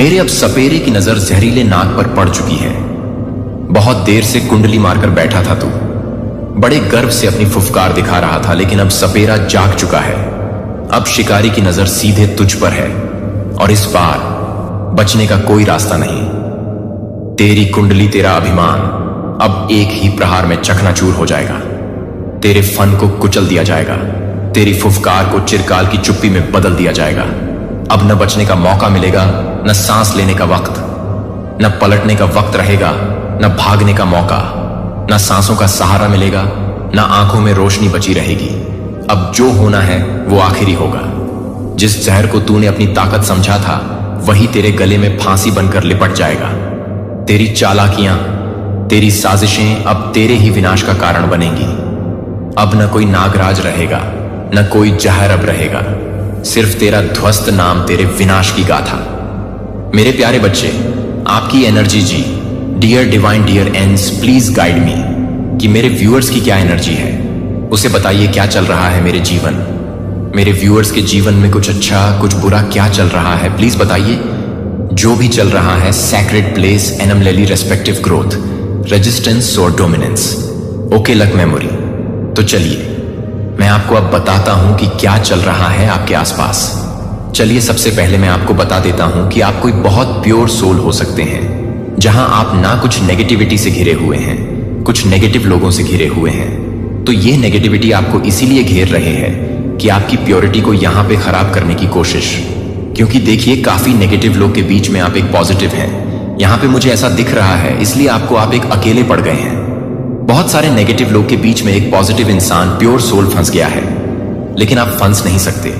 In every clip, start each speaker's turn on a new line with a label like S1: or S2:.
S1: मेरे अब सपेरे की नजर जहरीले नाग पर पड़ चुकी है। बहुत देर से कुंडली मारकर बैठा था तू, बड़े गर्व से अपनी फुफकार दिखा रहा था, लेकिन अब सपेरा जाग चुका है। अब शिकारी की नजर सीधे तुझ पर है और इस बार बचने का कोई रास्ता नहीं। तेरी कुंडली, तेरा अभिमान अब एक ही प्रहार में चकनाचूर हो जाएगा। तेरे फन को कुचल दिया जाएगा, तेरी फुफकार को चिरकाल की चुप्पी में बदल दिया जाएगा। अब न बचने का मौका मिलेगा, न सांस लेने का वक्त, न पलटने का वक्त रहेगा, न भागने का मौका, न सांसों का सहारा मिलेगा, न आंखों में रोशनी बची रहेगी। अब जो होना है वो आखिरी होगा। जिस जहर को तूने अपनी ताकत समझा था वही तेरे गले में फांसी बनकर लिपट जाएगा। तेरी चालाकियां, तेरी साजिशें अब तेरे ही विनाश का कारण बनेंगी। अब न कोई नागराज रहेगा, न कोई जहर अब रहेगा, सिर्फ तेरा ध्वस्त नाम, तेरे विनाश की गाथा। मेरे प्यारे बच्चे, आपकी energy ji, dear divine dear ends, please guide me कि मेरे व्यूअर्स की क्या एनर्जी है, उसे बताइए क्या चल रहा है मेरे जीवन, मेरे व्यूअर्स के जीवन में कुछ अच्छा कुछ बुरा क्या चल रहा है, प्लीज बताइए। जो भी चल रहा है, सैक्रेड प्लेस, एनमलेली रेस्पेक्टिव ग्रोथ, रेजिस्टेंस और डोमिनेंस, ओके लक मेमोरी। तो चलिए मैं आपको अब बताता हूं कि क्या चल रहा है आपके आसपास। चलिए सबसे पहले मैं आपको बता देता हूं कि आप कोई बहुत प्योर सोल हो सकते हैं, जहां आप ना कुछ नेगेटिविटी से घिरे हुए हैं, कुछ नेगेटिव लोगों से घिरे हुए हैं। तो ये नेगेटिविटी आपको इसीलिए घेर रहे हैं कि आपकी प्योरिटी को यहां पे खराब करने की कोशिश। क्योंकि देखिए, काफी नेगेटिव लोग के बीच में आप एक पॉजिटिव हैं। यहां पे मुझे ऐसा दिख रहा है, इसलिए आपको आप एक अकेले पड़ गए हैं। बहुत सारे नेगेटिव लोग के बीच में एक पॉजिटिव इंसान, प्योर सोल फंस गया है, लेकिन आप फंस नहीं सकते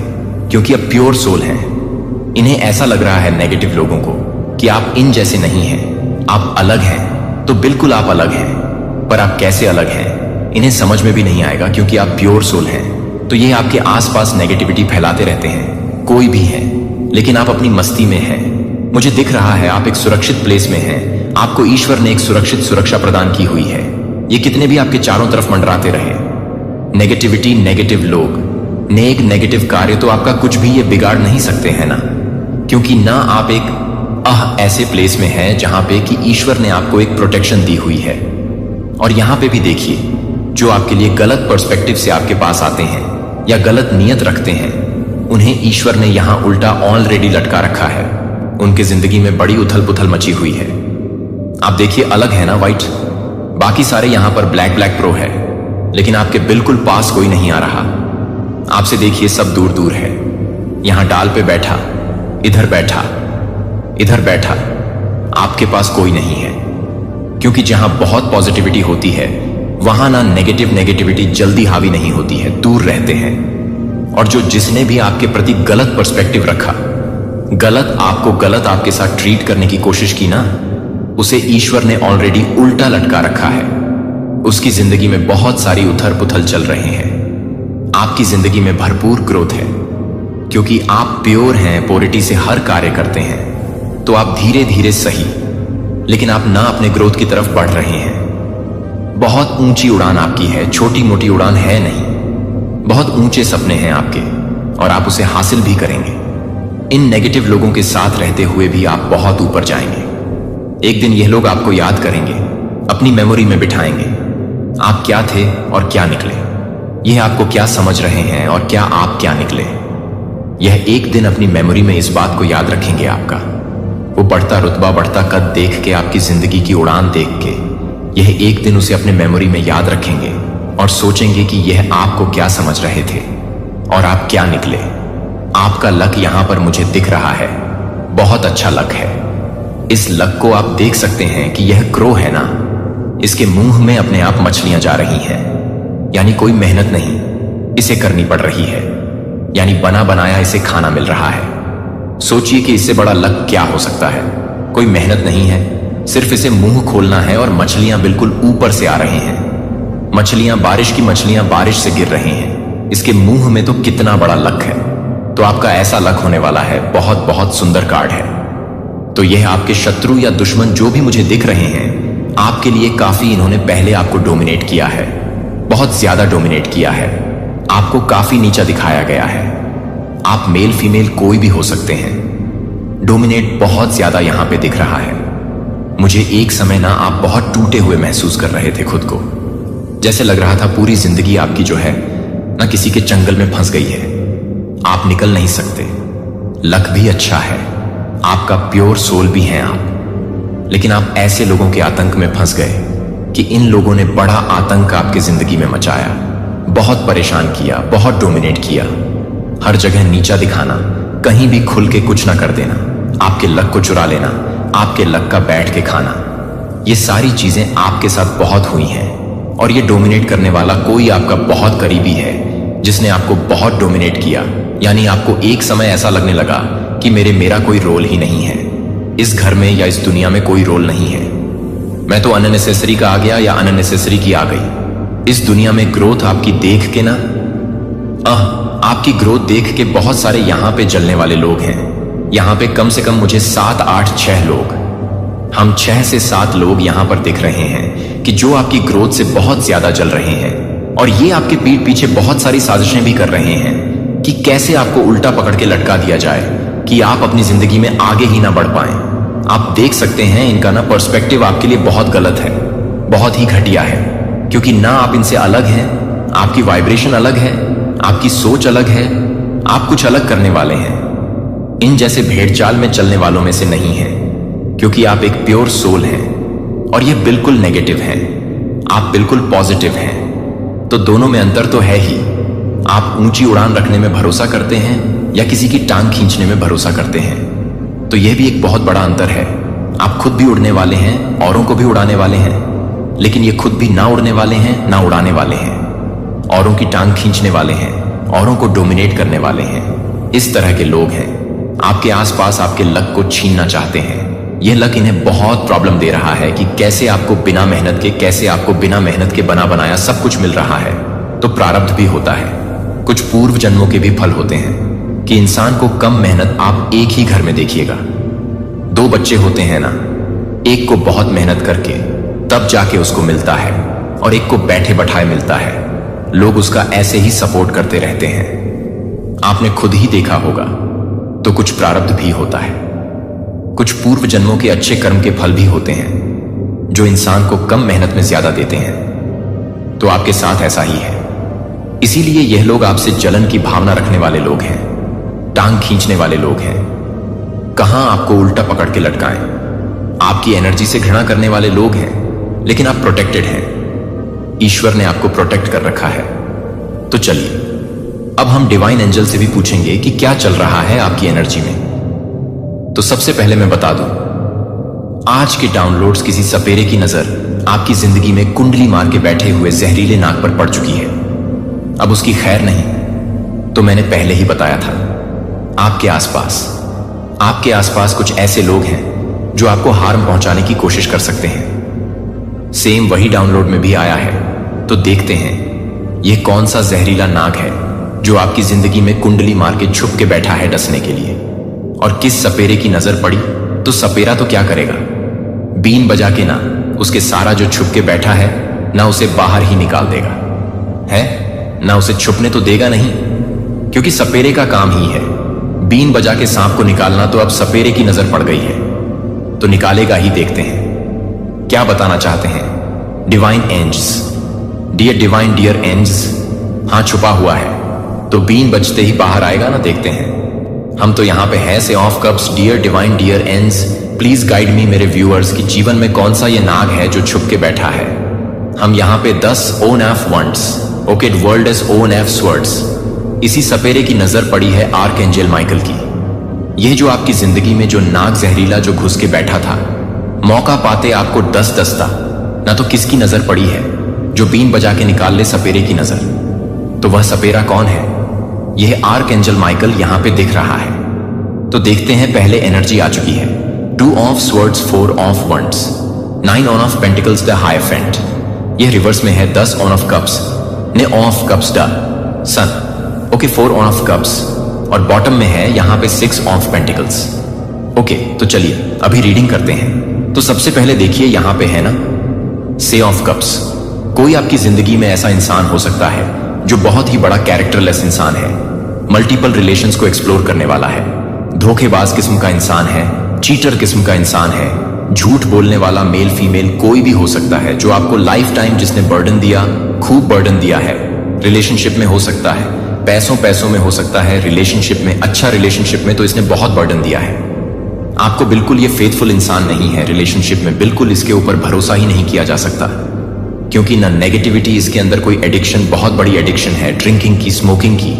S1: क्योंकि अब प्योर सोल हैं। इन्हें ऐसा लग रहा है नेगेटिव लोगों को कि आप इन जैसे नहीं हैं, आप अलग हैं। तो बिल्कुल आप अलग हैं, पर आप कैसे अलग हैं इन्हें समझ में भी नहीं आएगा क्योंकि आप प्योर सोल हैं। तो ये आपके आसपास नेगेटिविटी फैलाते रहते हैं, कोई भी है, लेकिन आप अपनी मस्ती में हैं। मुझे दिख रहा है आप एक सुरक्षित प्लेस में हैं, आपको ईश्वर ने एक सुरक्षित सुरक्षा प्रदान की हुई है। ये कितने भी आपके चारों तरफ मंडराते रहे, नेगेटिविटी, नेगेटिव लोग, नेगेटिव कार्य, तो आपका कुछ भी ये बिगाड़ नहीं सकते हैं ना, क्योंकि ना आप एक ऐसे प्लेस में हैं जहां पे कि ईश्वर ने आपको एक प्रोटेक्शन दी हुई है। और यहां पे भी देखिए, जो आपके लिए गलत पर्सपेक्टिव से आपके पास आते हैं या गलत नियत रखते हैं, उन्हें ईश्वर ने यहां उल्टा ऑलरेडी लटका रखा है। उनकी जिंदगी में बड़ी उथल पुथल मची हुई है। आप देखिए, अलग है ना व्हाइट, बाकी सारे यहां पर ब्लैक ब्लैक प्रो है, लेकिन आपके बिल्कुल पास कोई नहीं आ रहा। आपसे देखिए सब दूर दूर है। यहां डाल पे बैठा, इधर बैठा, इधर बैठा, आपके पास कोई नहीं है। क्योंकि जहां बहुत पॉजिटिविटी होती है वहां ना नेगेटिविटी जल्दी हावी नहीं होती है, दूर रहते हैं। और जो जिसने भी आपके प्रति गलत पर्सपेक्टिव रखा, गलत आपको गलत आपके साथ ट्रीट करने की कोशिश की ना, उसे ईश्वर ने ऑलरेडी उल्टा लटका रखा है। उसकी जिंदगी में बहुत सारी उथल पुथल चल रहे हैं। आपकी जिंदगी में भरपूर ग्रोथ है क्योंकि आप प्योर हैं, प्योरिटी से हर कार्य करते हैं। तो आप धीरे धीरे सही, लेकिन आप ना अपने ग्रोथ की तरफ बढ़ रहे हैं। बहुत ऊंची उड़ान आपकी है, छोटी मोटी उड़ान है नहीं। बहुत ऊंचे सपने हैं आपके और आप उसे हासिल भी करेंगे। इन नेगेटिव लोगों के साथ रहते हुए भी आप बहुत ऊपर जाएंगे। एक दिन यह लोग आपको याद करेंगे, अपनी मेमोरी में बिठाएंगे। आप क्या थे और क्या निकले, यह आपको क्या समझ रहे हैं और क्या आप क्या निकले, यह एक दिन अपनी मेमोरी में इस बात को याद रखेंगे। आपका वो बढ़ता रुतबा, बढ़ता कद देख के, आपकी जिंदगी की उड़ान देख के, यह एक दिन उसे अपने मेमोरी में याद रखेंगे और सोचेंगे कि यह आपको क्या समझ रहे थे और आप क्या निकले। आपका लक यहां पर मुझे दिख रहा है, बहुत अच्छा लक है। इस लक को आप देख सकते हैं कि यह क्रो है ना, इसके मुंह में अपने आप मछलियां जा रही हैं, यानी कोई मेहनत नहीं इसे करनी पड़ रही है, यानी बना बनाया इसे खाना मिल रहा है। सोचिए कि इससे बड़ा लक क्या हो सकता है। कोई मेहनत नहीं है, सिर्फ इसे मुंह खोलना है और मछलियां बिल्कुल ऊपर से आ रही हैं। मछलियां, बारिश की मछलियां बारिश से गिर रही हैं। इसके मुंह में तो कितना बड़ा लक है। तो आपका ऐसा लक होने वाला है, बहुत बहुत सुंदर कार्ड है। तो यह आपके शत्रु या दुश्मन जो भी मुझे दिख रहे हैं, आपके लिए काफी इन्होंने पहले आपको डोमिनेट किया है, बहुत ज्यादा डोमिनेट किया है। आपको काफी नीचा दिखाया गया है। आप मेल फीमेल कोई भी हो सकते हैं। डोमिनेट बहुत ज्यादा यहां पे दिख रहा है। मुझे एक समय ना आप बहुत टूटे हुए महसूस कर रहे थे खुद को। जैसे लग रहा था पूरी जिंदगी आपकी जो है ना किसी के चंगल में फंस गई है। आप निकल नहीं सकते। लक भी अच्छा है, आपका प्योर सोल भी हैं आप, लेकिन आप ऐसे लोगों के आतंक में फंस गए कि इन लोगों ने बड़ा आतंक आपकी जिंदगी में मचाया, बहुत परेशान किया, बहुत डोमिनेट किया। हर जगह नीचा दिखाना, कहीं भी खुल के कुछ ना कर देना, आपके लक को चुरा लेना, आपके लक का बैठ के खाना, ये सारी चीजें आपके साथ बहुत हुई हैं। और ये डोमिनेट करने वाला कोई आपका बहुत करीबी है जिसने आपको बहुत डोमिनेट किया। यानी आपको एक समय ऐसा लगने लगा कि मेरा कोई रोल ही नहीं है इस घर में या इस दुनिया में, कोई रोल नहीं है। मैं तो अननेसेसरी का आ गया या अननेसेसरी की आ गई। इस दुनिया में ग्रोथ आपकी देख के ना आपकी ग्रोथ देख के बहुत सारे यहां पे जलने वाले लोग हैं। यहां पे कम से कम मुझे 7, 8, 6 लोग, हम 6 से 7 लोग यहां पर दिख रहे हैं कि जो आपकी ग्रोथ से बहुत ज्यादा जल रहे हैं। और ये आपके पीठ पीछे बहुत सारी साजिशें भी कर रहे हैं कि कैसे आपको उल्टा पकड़ के लटका दिया जाए कि आप अपनी जिंदगी में आगे ही ना बढ़ पाएं। आप देख सकते हैं इनका ना पर्सपेक्टिव आपके लिए बहुत गलत है, बहुत ही घटिया है, क्योंकि ना आप इनसे अलग हैं, आपकी वाइब्रेशन अलग है, आपकी सोच अलग है, आप कुछ अलग करने वाले हैं। इन जैसे भेड़चाल में चलने वालों में से नहीं हैं, क्योंकि आप एक प्योर सोल हैं और ये बिल्कुल नेगेटिव हैं, आप बिल्कुल पॉजिटिव हैं। तो दोनों में अंतर तो है ही। आप ऊंची उड़ान रखने में भरोसा करते हैं या किसी की टांग खींचने में भरोसा करते हैं, तो यह भी एक बहुत बड़ा अंतर है। आप खुद भी उड़ने वाले हैं, औरों को भी उड़ाने वाले हैं, लेकिन ये खुद भी ना उड़ने वाले हैं ना उड़ाने वाले हैं। औरों की टांग खींचने वाले हैं, औरों को डोमिनेट करने वाले हैं। इस तरह के लोग हैं आपके आसपास, आपके लक को छीनना चाहते हैं। यह लक इन्हें बहुत प्रॉब्लम दे रहा है कि कैसे आपको बिना मेहनत के बना बनाया सब कुछ मिल रहा है। तो प्रारब्ध भी होता है, कुछ पूर्व जन्मों के भी फल होते हैं कि इंसान को कम मेहनत, आप एक ही घर में देखिएगा 2 बच्चे होते हैं ना, एक को बहुत मेहनत करके तब जाके उसको मिलता है और एक को बैठे बैठाए मिलता है। लोग उसका ऐसे ही सपोर्ट करते रहते हैं। आपने खुद ही देखा होगा। तो कुछ प्रारब्ध भी होता है, कुछ पूर्व जन्मों के अच्छे कर्म के फल भी होते हैं जो इंसान को कम मेहनत में ज्यादा देते हैं। तो आपके साथ ऐसा ही है, इसीलिए यह लोग आपसे जलन की भावना रखने वाले लोग हैं, टांग खींचने वाले लोग हैं। कहां आपको उल्टा पकड़ के लटकाएं। आपकी एनर्जी से घृणा करने वाले लोग हैं, लेकिन आप प्रोटेक्टेड हैं। ईश्वर ने आपको प्रोटेक्ट कर रखा है। तो चलिए अब हम डिवाइन एंजल से भी पूछेंगे कि क्या चल रहा है आपकी एनर्जी में। तो सबसे पहले मैं बता दूं, आज के डाउनलोड्स किसी सपेरे की नजर आपकी जिंदगी में कुंडली मार के बैठे हुए जहरीले नाग पर पड़ चुकी है। अब उसकी खैर नहीं, तो मैंने पहले ही बताया था, आपके आसपास कुछ ऐसे लोग हैं जो आपको हार्म पहुंचाने की कोशिश कर सकते हैं। सेम वही डाउनलोड में भी आया है। तो देखते हैं यह कौन सा जहरीला नाग है जो आपकी जिंदगी में कुंडली मार के छुप के बैठा है डसने के लिए। और किस सपेरे की नजर पड़ी तो सपेरा तो क्या करेगा, बीन बजा के ना उसके सारा जो छुप के बैठा है ना उसे बाहर ही निकाल देगा, है ना उसे छुपने तो देगा नहीं, क्योंकि सपेरे का काम ही है बीन बजा के सांप को निकालना। तो अब सपेरे की नजर पड़ गई है तो निकालेगा ही। देखते हैं क्या बताना चाहते हैं डिवाइन एंजल्स। डियर एंजल्स, हां छुपा हुआ है तो बीन बजते ही बाहर आएगा ना। देखते हैं, हम तो यहां पे हैं से of cups. Dear angels, please guide me मेरे व्यूअर्स की जीवन में कौन सा ये नाग है जो छुप के बैठा है। हम यहां पे 10 own F wands, okay world is own F swords. इसी सपेरे की नजर पड़ी है आर्कएंजल माइकल की। यह जो आपकी जिंदगी में जो नाग जहरीला जो घुस के बैठा था, मौका पाते आपको 10 दस्ता ना तो किसकी नजर पड़ी है जो बीन बजा के निकाल ले सपेरे की नजर। तो वह सपेरा कौन है? यह आर्कएंजल माइकल यहां पे दिख रहा है। तो देखते हैं, पहले एनर्जी आ चुकी है 2 of swords, 4 of wands, 9 on of pentacles the hierophant. यह रिवर्स में है 10 ऑन ऑफ कप्स ने of cups the sun, okay 4 on of cups, और बॉटम में है यहां पे 6 ऑफ पेंटिकल्स। ओके तो चलिए अभी रीडिंग करते हैं। तो सबसे पहले देखिए यहां पे है ना से ऑफ कप्स। कोई आपकी जिंदगी में ऐसा इंसान हो सकता है जो बहुत ही बड़ा कैरेक्टरलेस इंसान है, मल्टीपल रिलेशंस को एक्सप्लोर करने वाला है, धोखेबाज किस्म का इंसान है, चीटर किस्म का इंसान है, झूठ बोलने वाला मेल फीमेल कोई भी हो सकता है, जो आपको लाइफ टाइम जिसने बर्डन दिया, खूब बर्डन दिया है। रिलेशनशिप में हो सकता है, पैसों में हो सकता है, रिलेशनशिप में, अच्छा रिलेशनशिप में तो इसने बहुत बर्डन दिया है। आपको बिल्कुल ये फेथफुल इंसान नहीं है रिलेशनशिप में, बिल्कुल इसके ऊपर भरोसा ही नहीं किया जा सकता, क्योंकि ना नेगेटिविटी इसके अंदर कोई एडिक्शन, बहुत बड़ी एडिक्शन है ड्रिंकिंग की, स्मोकिंग की,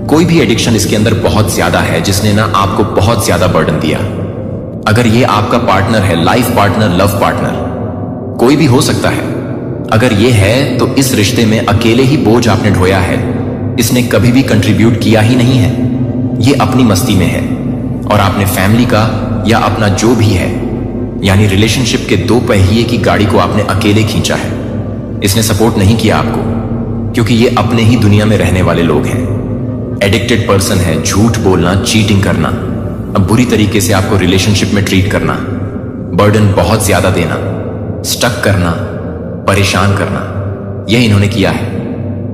S1: कोई भी एडिक्शन इसके अंदर बहुत ज्यादा है, जिसने ना आपको बहुत ज्यादा बर्डन दिया। अगर ये आपका पार्टनर है, लाइफ पार्टनर, लव पार्टनर, कोई भी हो सकता है, अगर ये है तो इस रिश्ते में अकेले ही बोझ आपने ढोया है, इसने कभी भी कंट्रीब्यूट किया ही नहीं है, ये अपनी मस्ती में है, और आपने फैमिली का या अपना जो भी है, यानी रिलेशनशिप के दो पहिए की गाड़ी को आपने अकेले खींचा है। इसने सपोर्ट नहीं किया आपको, क्योंकि ये अपने ही दुनिया में रहने वाले लोग हैं। एडिक्टेड पर्सन है, झूठ बोलना, चीटिंग करना, अब बुरी तरीके से आपको रिलेशनशिप में ट्रीट करना, बर्डन बहुत ज्यादा देना, स्टक करना, परेशान करना, यह इन्होंने किया है।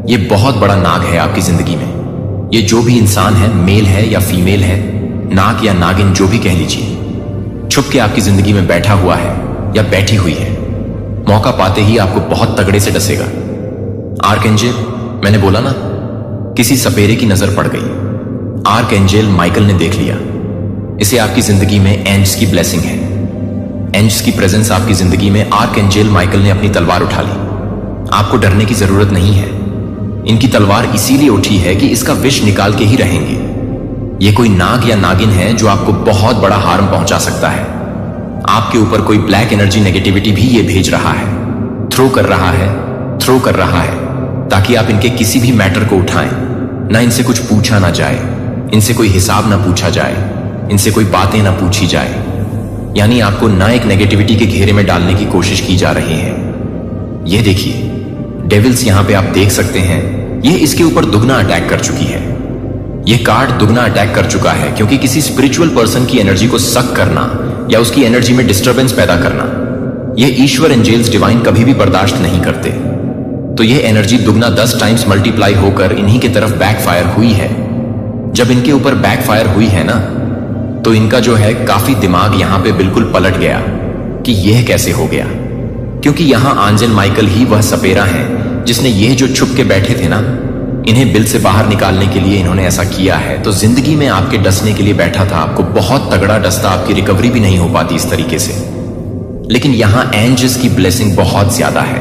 S1: ये बहुत बड़ा नाग है आपकी जिंदगी में। ये जो भी इंसान है, मेल है या फीमेल है, नाग या नागिन जो भी कह लीजिए, छुप के आपकी जिंदगी में बैठा हुआ है या बैठी हुई है, मौका पाते ही आपको बहुत तगड़े से डसेगा। आर्कएंजल, मैंने बोला ना, किसी सपेरे की नजर पड़ गई। आर्कएंजल माइकल ने देख लिया, इसे आपकी जिंदगी में एंजल्स की ब्लेसिंग है, एंजल्स की प्रेजेंस आपकी जिंदगी में। आर्कएंजल माइकल ने अपनी तलवार उठा ली। आपको डरने की जरूरत नहीं है, इनकी तलवार इसीलिए उठी है कि इसका विष निकाल के ही रहेंगे। ये कोई नाग या नागिन है जो आपको बहुत बड़ा हार्म पहुंचा सकता है। आपके ऊपर कोई ब्लैक एनर्जी, नेगेटिविटी भी ये भेज रहा है, थ्रो कर रहा है, ताकि आप इनके किसी भी मैटर को उठाएं, ना इनसे कुछ पूछा ना जाए, इनसे कोई हिसाब ना पूछा जाए, इनसे कोई बातें ना पूछी जाए, यानी आपको ना एक नेगेटिविटी के घेरे में डालने की कोशिश की जा रही है। यह देखिए, डेविल्स यहां पे आप देख सकते हैं, यह इसके ऊपर दुगना अटैक कर चुकी है। यह कार्ड दुगना अटैक कर चुका है, क्योंकि किसी स्पिरिचुअल पर्सन की एनर्जी को सक करना या उसकी एनर्जी में डिस्टर्बेंस पैदा करना, यह ईश्वर एंजेल्स डिवाइन कभी भी बर्दाश्त नहीं करते। तो यह एनर्जी दुगना 10 टाइम्स मल्टीप्लाई होकर इन्हीं की तरफ बैकफायर हुई है। जब इनके ऊपर बैकफायर हुई है ना, तो इनका जो है काफी दिमाग यहां पे बिल्कुल पलट गया कि यह कैसे हो गया, क्योंकि यहां आंजल माइकल ही वह सपेरा है जिसने ये जो छुप के बैठे थे ना, इन्हें बिल से बाहर निकालने के लिए इन्होंने ऐसा किया है। तो जिंदगी में आपके डसने के लिए बैठा था, आपको बहुत तगड़ा डसता, आपकी रिकवरी भी नहीं हो पाती इस तरीके से। लेकिन यहां एंजल्स की ब्लेसिंग बहुत ज्यादा है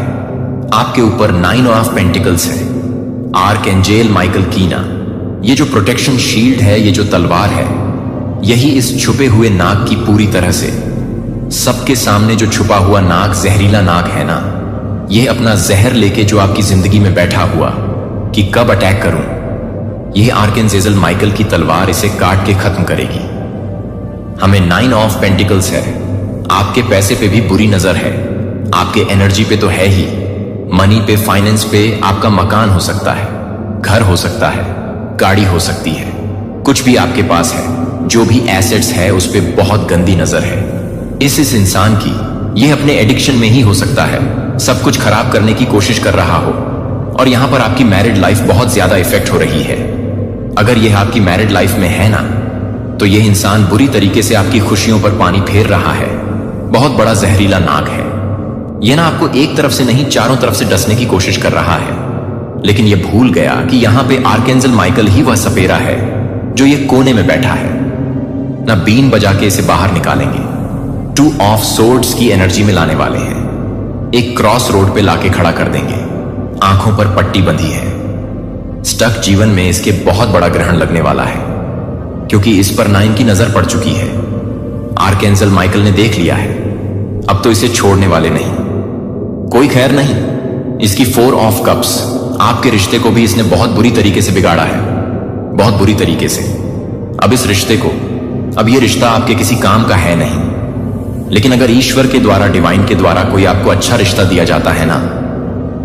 S1: आपके ऊपर। 9 ऑफ पेंटिकल्स है, आर्कएंजल माइकल कीना, ये जो प्रोटेक्शन शील्ड है, ये जो तलवार है, यही इस छुपे हुए नाग की पूरी तरह से, सबके सामने जो छुपा हुआ नाग, जहरीला नाग है ना, यह अपना जहर लेके जो आपकी जिंदगी में बैठा हुआ कि कब अटैक करूं, यह आर्कएंजल माइकल की तलवार इसे काट के खत्म करेगी। हमें 9 ऑफ पेंटिकल्स है, आपके पैसे पे भी बुरी नजर है, आपके एनर्जी पे तो है ही, मनी पे, फाइनेंस पे, आपका मकान हो सकता है, घर हो सकता है, गाड़ी हो सकती है, कुछ भी आपके पास है, जो भी एसेट्स है उस पे बहुत गंदी नजर है इस इंसान की। यह अपने एडिक्शन में ही हो सकता है, सब कुछ खराब करने की कोशिश कर रहा हो, और यहां पर आपकी मैरिड लाइफ बहुत ज्यादा इफेक्ट हो रही है। अगर यह आपकी मैरिड लाइफ में है ना, तो यह इंसान बुरी तरीके से आपकी खुशियों पर पानी फेर रहा है, बहुत बड़ा जहरीला नाग है। यह ना आपको एक तरफ से नहीं, चारों तरफ से डसने की कोशिश कर रहा है, लेकिन यह भूल गया कि यहां पे आर्कएंजल माइकल ही वह सपेरा है जो ये कोने में बैठा है। ना बीन बजा के इसे बाहर निकालेंगे, 2 ऑफ सोर्ड्स की एनर्जी में लाने वाले हैं, एक क्रॉस रोड पे लाके खड़ा कर देंगे, आंखों पर पट्टी बंधी है। स्टक जीवन में इसके बहुत बड़ा ग्रहण लगने वाला है, क्योंकि इस पर 9 की नजर पड़ चुकी है। आर्कएंजल माइकल ने देख लिया है, अब तो इसे छोड़ने वाले नहीं, कोई खैर नहीं। इसकी 4 ऑफ कप्स, आपके रिश्ते को भी इसने बहुत बुरी तरीके से बिगाड़ा है, बहुत बुरी तरीके से। अब इस रिश्ते को, अब ये रिश्ता आपके किसी काम का है नहीं, लेकिन अगर ईश्वर के द्वारा, डिवाइन के द्वारा कोई आपको अच्छा रिश्ता दिया जाता है ना,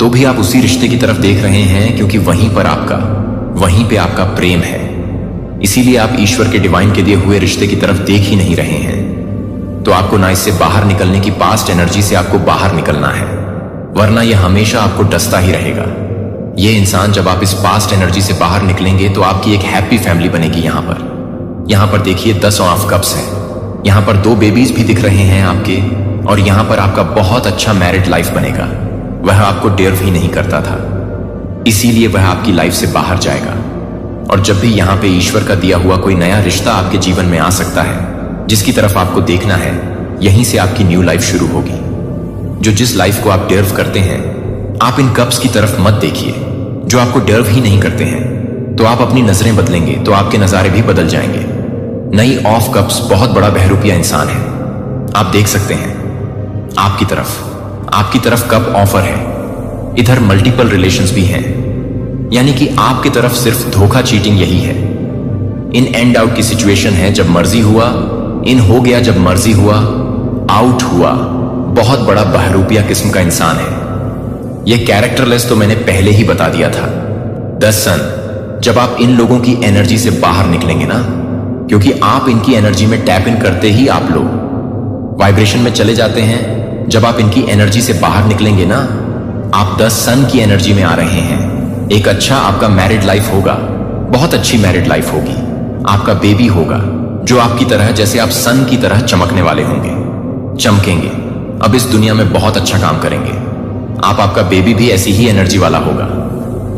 S1: तो भी आप उसी रिश्ते की तरफ देख रहे हैं, क्योंकि वहीं पे आपका प्रेम है। इसीलिए आप ईश्वर के, डिवाइन के दिए हुए रिश्ते की तरफ देख ही नहीं रहे हैं। तो आपको ना इससे बाहर निकलने की, पास्ट एनर्जी से आपको बाहर निकलना है, वरना यह हमेशा आपको डसता ही रहेगा। ये इंसान, जब आप इस पास्ट एनर्जी से बाहर निकलेंगे तो आपकी एक हैप्पी फैमिली बनेगी, यहां पर यहाँ पर देखिए 10 ऑफ कप्स हैं। यहाँ पर 2 बेबीज भी दिख रहे हैं आपके, और यहाँ पर आपका बहुत अच्छा मैरिड लाइफ बनेगा। वह आपको डिजर्व ही नहीं करता था, इसीलिए वह आपकी लाइफ से बाहर जाएगा। और जब भी यहाँ पे ईश्वर का दिया हुआ कोई नया रिश्ता आपके जीवन में आ सकता है, जिसकी तरफ आपको देखना है, यहीं से आपकी न्यू लाइफ शुरू होगी। जो जिस लाइफ को आप डिजर्व करते हैं, आप इन कप्स की तरफ मत देखिए। जो आपको डिजर्व ही नहीं करते हैं, तो आप अपनी नजरें बदलेंगे तो आपके नजारे भी बदल जाएंगे। नई ऑफ कप्स बहुत बड़ा बहरूपिया इंसान है। आप देख सकते हैं आपकी तरफ कप ऑफर है। इधर मल्टीपल रिलेशंस भी हैं, यानी कि आपकी तरफ सिर्फ धोखा, चीटिंग यही है। इन एंड आउट की सिचुएशन है, जब मर्जी हुआ इन हो गया, जब मर्जी हुआ आउट हुआ। बहुत बड़ा बहरूपिया किस्म का इंसान है। यह कैरेक्टरलेस तो मैंने पहले ही बता दिया था। द सन, जब आप इन लोगों की एनर्जी से बाहर निकलेंगे ना, क्योंकि आप इनकी एनर्जी में टैप इन करते ही आप लोग वाइब्रेशन में चले जाते हैं। जब आप इनकी एनर्जी से बाहर निकलेंगे ना, आप द सन की एनर्जी में आ रहे हैं। एक अच्छा आपका मैरिड लाइफ होगा, बहुत अच्छी मैरिड लाइफ होगी। आपका बेबी होगा जो आपकी तरह, जैसे आप सन की तरह चमकने वाले होंगे, चमकेंगे। अब इस दुनिया में बहुत अच्छा काम करेंगे। आपका बेबी भी ऐसी ही एनर्जी वाला होगा।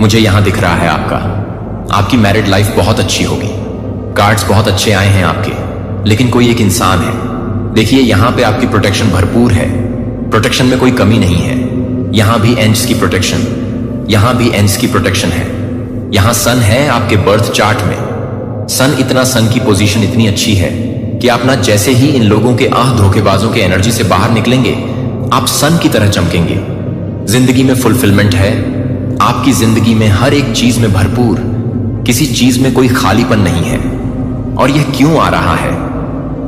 S1: मुझे यहां दिख रहा है आपकी मैरिड लाइफ बहुत अच्छी होगी। कार्ड्स बहुत अच्छे आए हैं आपके, लेकिन कोई एक इंसान है, देखिए यहां पे आपकी प्रोटेक्शन भरपूर है। प्रोटेक्शन में कोई कमी नहीं है। यहां भी एंड्स की प्रोटेक्शन, यहां भी एंड्स की प्रोटेक्शन है। यहां सन है आपके बर्थ चार्ट में। सन, इतना सन की पोजीशन इतनी अच्छी है कि आप ना, जैसे ही इन लोगों के धोखेबाजों के एनर्जी से बाहर निकलेंगे, आप सन की तरह चमकेंगे। जिंदगी में फुलफिलमेंट है। आपकी जिंदगी में हर एक चीज में भरपूर, किसी चीज में कोई खालीपन नहीं है। और यह क्यों आ रहा है?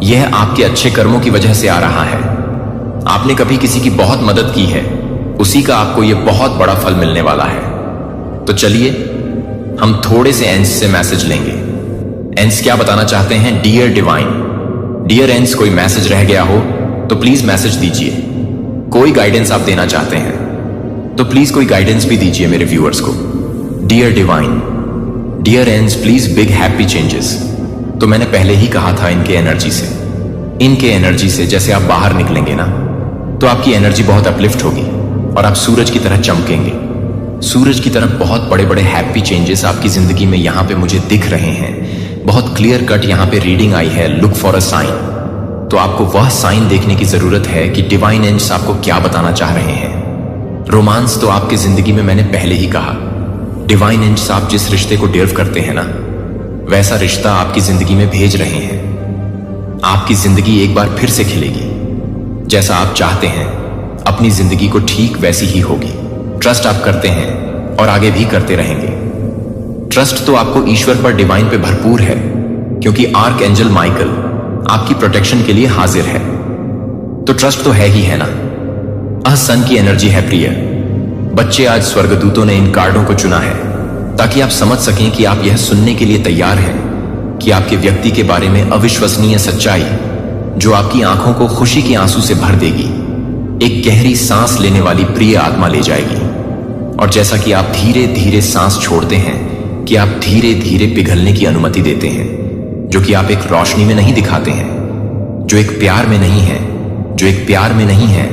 S1: यह आपके अच्छे कर्मों की वजह से आ रहा है। आपने कभी किसी की बहुत मदद की है, उसी का आपको यह बहुत बड़ा फल मिलने वाला है। तो चलिए हम थोड़े से एंस से मैसेज लेंगे। एंस क्या बताना चाहते हैं? डियर डिवाइन, डियर एंस, कोई मैसेज रह गया हो तो प्लीज मैसेज दीजिए। कोई गाइडेंस आप देना चाहते हैं तो प्लीज कोई गाइडेंस भी दीजिए मेरे व्यूअर्स को। डियर डिवाइन, डियर एंस, प्लीज बिग हैप्पी चेंजेस। तो मैंने पहले ही कहा था, इनके एनर्जी से जैसे आप बाहर निकलेंगे ना, तो आपकी एनर्जी बहुत अपलिफ्ट होगी और आप सूरज की तरह चमकेंगे। सूरज की तरह बहुत बड़े बड़े हैप्पी चेंजेस आपकी जिंदगी में यहां पे मुझे दिख रहे हैं। बहुत क्लियर कट यहां पे रीडिंग आई है, लुक फॉर अ साइन। तो आपको वह साइन देखने की जरूरत है कि डिवाइन एंजल्स आपको क्या बताना चाह रहे हैं। रोमांस तो आपकी जिंदगी में मैंने पहले ही कहा, डिवाइन एंजल्स आप जिस रिश्ते को डिजर्व करते हैं ना, वैसा रिश्ता आपकी जिंदगी में भेज रहे हैं। आपकी जिंदगी एक बार फिर से खिलेगी, जैसा आप चाहते हैं। अपनी जिंदगी को ठीक वैसी ही होगी। ट्रस्ट आप करते हैं और आगे भी करते रहेंगे। ट्रस्ट तो आपको ईश्वर पर, डिवाइन पे भरपूर है, क्योंकि आर्क एंजल माइकल आपकी प्रोटेक्शन के लिए हाजिर है। तो ट्रस्ट तो है ही है ना। सन की एनर्जी है प्रिय बच्चे। आज स्वर्गदूतों ने इन कार्डों को चुना है ताकि आप समझ सकें कि आप यह सुनने के लिए तैयार हैं कि आपके व्यक्ति के बारे में अविश्वसनीय सच्चाई, जो आपकी आंखों को खुशी के आंसू से भर देगी, एक गहरी सांस लेने वाली प्रिय आत्मा ले जाएगी। और जैसा कि आप धीरे धीरे सांस छोड़ते हैं, कि आप धीरे धीरे पिघलने की अनुमति देते हैं, जो कि आप एक रोशनी में नहीं दिखाते हैं, जो एक प्यार में नहीं है, जो एक प्यार में नहीं है,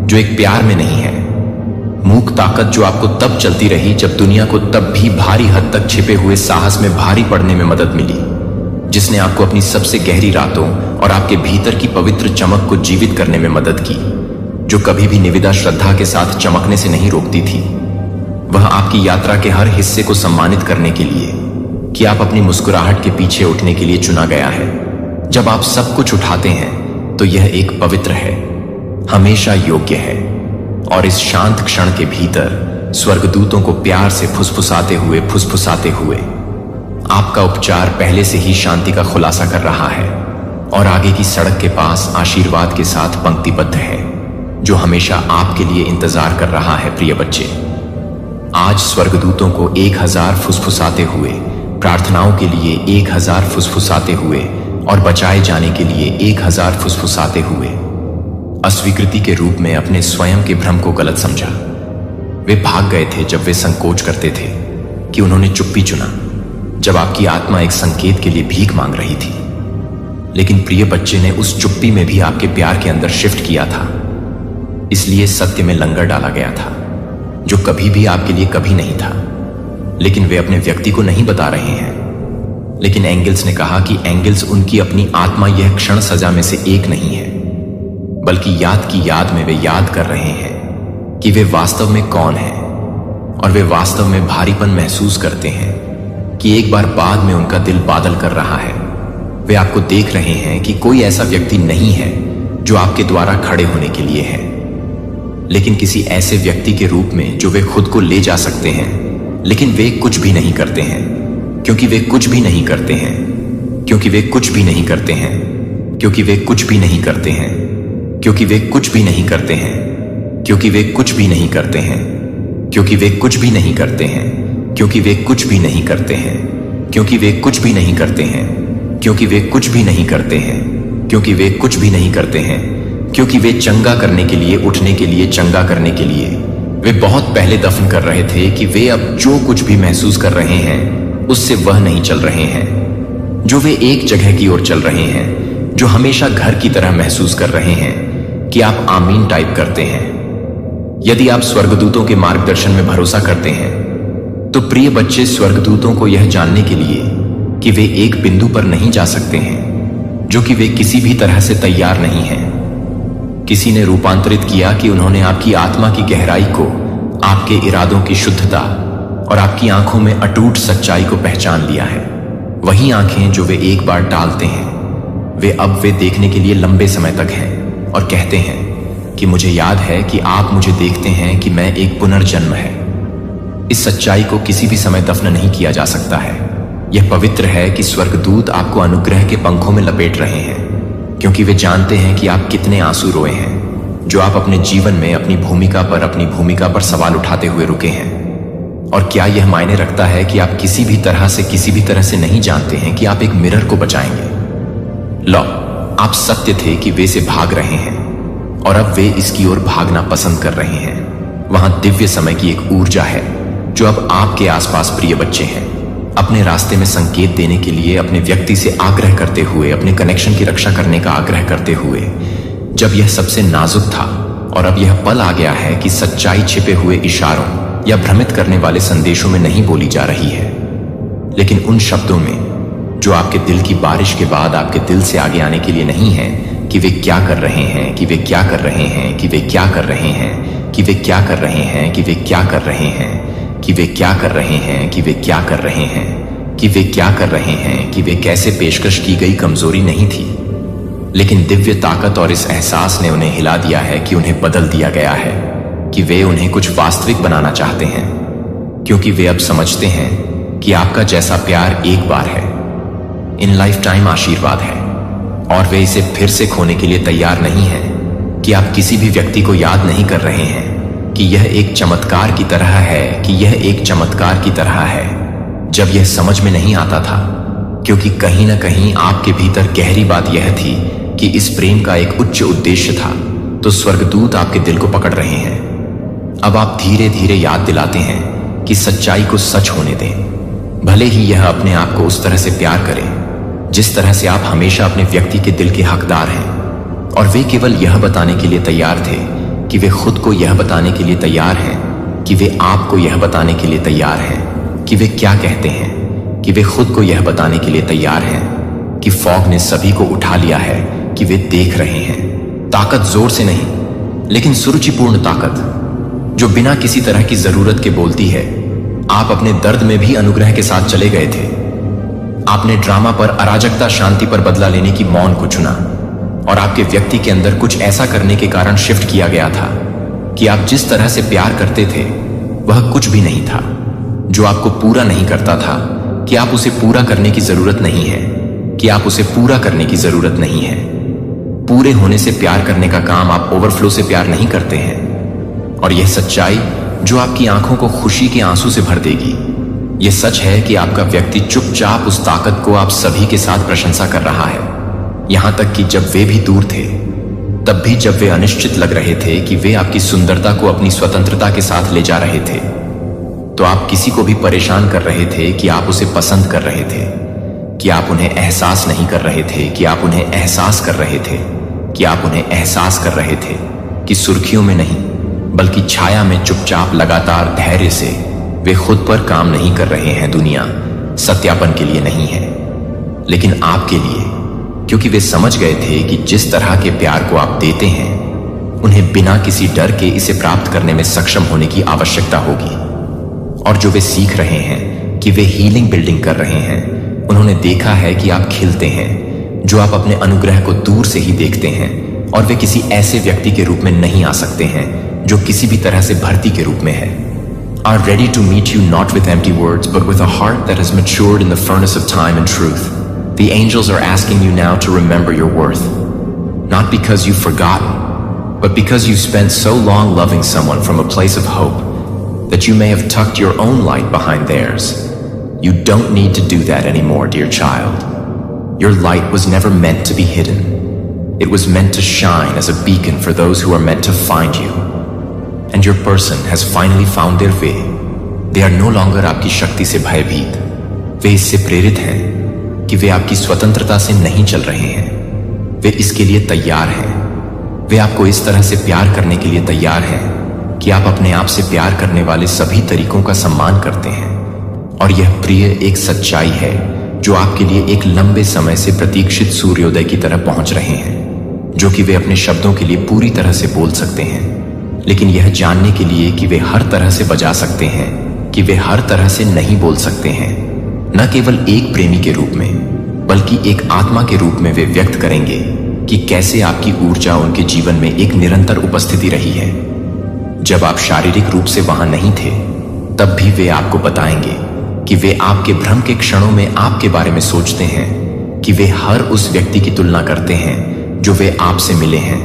S1: जो एक प्यार में नहीं है। मूक ताकत जो आपको तब चलती रही जब दुनिया को तब भी भारी हद तक छिपे हुए साहस में भारी पड़ने में मदद मिली, जिसने आपको अपनी सबसे गहरी रातों और आपके भीतर की पवित्र चमक को जीवित करने में मदद की, जो कभी भी निविदा श्रद्धा के साथ चमकने से नहीं रोकती थी। वह आपकी यात्रा के हर हिस्से को सम्मानित करने के लिए, कि आप अपनी मुस्कुराहट के पीछे उठने के लिए चुना गया है। जब आप सब कुछ उठाते हैं तो यह एक पवित्र है, हमेशा योग्य है। और इस शांत क्षण के भीतर स्वर्गदूतों को प्यार से फुसफुसाते हुए आपका उपचार पहले से ही शांति का खुलासा कर रहा है, और आगे की सड़क के पास आशीर्वाद के साथ पंक्तिबद्ध है, जो हमेशा आपके लिए इंतजार कर रहा है। प्रिय बच्चे, आज स्वर्गदूतों को 1000 फुसफुसाते हुए, प्रार्थनाओं के लिए 1000 फुसफुसाते हुए, और बचाए जाने के लिए 1000 फुसफुसाते हुए, अस्वीकृति के रूप में अपने स्वयं के भ्रम को गलत समझा। वे भाग गए थे जब वे संकोच करते थे, कि उन्होंने चुप्पी चुना जब आपकी आत्मा एक संकेत के लिए भीख मांग रही थी। लेकिन प्रिय बच्चे ने उस चुप्पी में भी आपके प्यार के अंदर शिफ्ट किया था। इसलिए सत्य में लंगर डाला गया था, जो कभी भी आपके लिए कभी नहीं था। लेकिन वे अपने व्यक्ति को नहीं बता रहे हैं। लेकिन एंगल्स ने कहा कि एंगल्स उनकी अपनी आत्मा यह क्षण सजा में से एक नहीं है, बल्कि याद की याद में वे याद कर रहे हैं कि वे वास्तव में कौन हैं, और वे वास्तव में भारीपन महसूस करते हैं कि एक बार बाद में उनका दिल बादल कर रहा है। वे आपको देख रहे हैं कि कोई ऐसा व्यक्ति नहीं है जो आपके द्वारा खड़े होने के लिए है, लेकिन किसी ऐसे व्यक्ति के रूप में जो वे खुद को ले जा सकते हैं। लेकिन वे कुछ भी नहीं करते हैं, क्योंकि वे कुछ भी नहीं करते हैं, क्योंकि वे कुछ भी नहीं करते हैं, क्योंकि वे कुछ भी नहीं करते हैं, क्योंकि वे कुछ भी नहीं करते हैं, क्योंकि वे कुछ भी नहीं करते हैं, क्योंकि वे कुछ भी नहीं करते हैं, क्योंकि वे कुछ भी नहीं करते हैं, क्योंकि वे कुछ भी नहीं करते हैं, क्योंकि वे कुछ भी नहीं करते हैं, क्योंकि वे कुछ भी नहीं करते हैं, क्योंकि वे चंगा करने के लिए, उठने के लिए, चंगा करने के लिए वे बहुत पहले दफन कर रहे थे कि वे अब जो कुछ भी महसूस कर रहे हैं उससे वह नहीं चल रहे हैं। जो वे एक जगह की ओर चल रहे हैं, जो हमेशा घर की तरह महसूस कर रहे हैं कि आप आमीन टाइप करते हैं। यदि आप स्वर्गदूतों के मार्गदर्शन में भरोसा करते हैं तो प्रिय बच्चे, स्वर्गदूतों को यह जानने के लिए कि वे एक बिंदु पर नहीं जा सकते हैं जो कि वे किसी भी तरह से तैयार नहीं हैं। किसी ने रूपांतरित किया कि उन्होंने आपकी आत्मा की गहराई को, आपके इरादों की शुद्धता और आपकी आंखों में अटूट सच्चाई को पहचान लिया है। वही आंखें जो वे एक बार डालते हैं, वे देखने के लिए लंबे समय तक हैं और कहते हैं कि मुझे याद है कि आप मुझे देखते हैं कि मैं एक पुनर्जन्म है। इस सच्चाई को किसी भी समय दफन नहीं किया जा सकता है। यह पवित्र है कि स्वर्गदूत आपको अनुग्रह के पंखों में लपेट रहे हैं, क्योंकि वे जानते हैं कि आप कितने आंसू रोए हैं, जो आप अपने जीवन में अपनी भूमिका पर सवाल उठाते हुए रुके हैं। और क्या यह मायने रखता है कि आप किसी भी तरह से नहीं जानते हैं कि आप एक मिरर को बचाएंगे? लो, आप सत्य थे कि वे से भाग रहे हैं और अब वे इसकी ओर भागना पसंद कर रहे हैं। वहां दिव्य समय की एक ऊर्जा है जो अब आपके आसपास प्रिय बच्चे हैं, अपने रास्ते में संकेत देने के लिए, अपने व्यक्ति से आग्रह करते हुए, अपने कनेक्शन की रक्षा करने का आग्रह करते हुए। जब यह सबसे नाजुक था और अब यह पल आ गया है कि सच्चाई छिपे हुए इशारों या भ्रमित करने वाले संदेशों में नहीं बोली जा रही है, लेकिन उन शब्दों में जो आपके दिल की बारिश के बाद आपके दिल से आगे आने के लिए नहीं है कि वे क्या कर रहे हैं, कि वे क्या कर रहे हैं, कि वे क्या कर रहे हैं, कि वे क्या कर रहे हैं, कि वे क्या कर रहे हैं, कि वे क्या कर रहे हैं, कि वे क्या कर रहे हैं, कि वे क्या कर रहे हैं, कि वे कैसे पेशकश की गई कमजोरी नहीं थी, लेकिन दिव्य ताकत और इस एहसास ने उन्हें हिला दिया है कि उन्हें बदल दिया गया है, कि वे उन्हें कुछ वास्तविक बनाना चाहते हैं, क्योंकि वे अब समझते हैं कि आपका जैसा प्यार एक बार है, इन लाइफ टाइम आशीर्वाद है, और वे इसे फिर से खोने के लिए तैयार नहीं हैं। कि आप किसी भी व्यक्ति को याद नहीं कर रहे हैं कि यह एक चमत्कार की तरह है, कि यह एक चमत्कार की तरह है, जब यह समझ में नहीं आता था, क्योंकि कहीं ना कहीं आपके भीतर गहरी बात यह थी कि इस प्रेम का एक उच्च उद्देश्य था। तो स्वर्गदूत आपके दिल को पकड़ रहे हैं। अब आप धीरे धीरे याद दिलाते हैं कि सच्चाई को सच होने दें, भले ही यह अपने आप को उस तरह से प्यार करे जिस तरह से आप हमेशा अपने व्यक्ति के दिल के हकदार हैं। और वे केवल यह बताने के लिए तैयार थे कि वे खुद को यह बताने के लिए तैयार हैं, कि वे आपको यह बताने के लिए तैयार हैं कि वे क्या कहते हैं, कि वे खुद को यह बताने के लिए तैयार हैं कि फॉग ने सभी को उठा लिया है, कि वे देख रहे हैं। ताकत जोर से नहीं, लेकिन सुरुचिपूर्ण ताकत जो बिना किसी तरह की जरूरत के बोलती है। आप अपने दर्द में भी अनुग्रह के साथ चले गए थे। आपने ड्रामा पर, अराजकता, शांति पर बदला लेने की मौन को चुना, और आपके व्यक्ति के अंदर कुछ ऐसा करने के कारण शिफ्ट किया गया था कि आप जिस तरह से प्यार करते थे वह कुछ भी नहीं था जो आपको पूरा नहीं करता था, कि आप उसे पूरा करने की जरूरत नहीं है, कि आप उसे पूरा करने की जरूरत नहीं है। पूरे होने से प्यार करने का काम आप ओवरफ्लो से प्यार नहीं करते हैं। और यह सच्चाई जो आपकी आंखों को खुशी के आंसू से भर देगी, यह सच है कि आपका व्यक्ति चुपचाप उस ताकत को आप सभी के साथ प्रशंसा कर रहा है। यहां तक कि जब वे भी दूर थे, तब भी जब वे अनिश्चित लग रहे थे कि वे आपकी सुंदरता को अपनी स्वतंत्रता के साथ ले जा रहे थे, तो आप किसी को भी परेशान कर रहे थे कि आप उसे पसंद कर रहे थे, कि आप उन्हें एहसास नहीं कर रहे थे, कि आप उन्हें एहसास कर रहे थे, कि आप उन्हें एहसास कर रहे थे कि सुर्खियों में नहीं बल्कि छाया में चुपचाप लगातार धैर्य से वे खुद पर काम नहीं कर रहे हैं। दुनिया सत्यापन के लिए नहीं है, लेकिन आपके लिए, क्योंकि वे समझ गए थे कि जिस तरह के प्यार को आप देते हैं उन्हें बिना किसी डर के इसे प्राप्त करने में सक्षम होने की आवश्यकता होगी। और जो वे सीख रहे हैं कि वे हीलिंग बिल्डिंग कर रहे हैं, उन्होंने देखा है कि आप खिलते हैं जो आप अपने अनुग्रह को दूर से ही देखते हैं, और वे किसी ऐसे व्यक्ति के रूप में नहीं आ सकते हैं जो किसी भी तरह से भर्ती के रूप में है। Are ready to meet you not with empty words but with a heart that has matured in the furnace of time and truth. The angels are asking you now to remember your worth, not because you've forgotten, but because you spent so long loving someone from a place of hope that you may have tucked your own light behind theirs. You don't need to do that anymore, dear child. Your light was never meant to be hidden. It was meant to shine as a beacon for those who are meant to find you. And your person has finally found their way. They are no longer आपकी शक्ति से भयभीत। वे इससे प्रेरित हैं कि वे आपकी स्वतंत्रता से नहीं चल रहे हैं। वे इसके लिए तैयार हैं। वे आपको इस तरह से प्यार करने के लिए तैयार हैं कि आप अपने आप से प्यार करने वाले सभी तरीकों का सम्मान करते हैं। और यह प्रिय एक सच्चाई है जो आपके लिए एक लंबे समय से प्रतीक्षित सूर्योदय की तरह पहुंच रहे हैं, जो कि वे अपने शब्दों के लिए पूरी तरह से बोल सकते हैं, लेकिन यह जानने के लिए कि वे हर तरह से बजा सकते हैं कि वे हर तरह से नहीं बोल सकते हैं। न केवल एक प्रेमी के रूप में बल्कि एक आत्मा के रूप में वे व्यक्त करेंगे कि कैसे आपकी ऊर्जा उनके जीवन में एक निरंतर उपस्थिति रही है। जब आप शारीरिक रूप से वहां नहीं थे तब भी वे आपको बताएंगे कि वे आपके भ्रम के क्षणों में आपके बारे में सोचते हैं, कि वे हर उस व्यक्ति की तुलना करते हैं जो वे आपसे मिले हैं,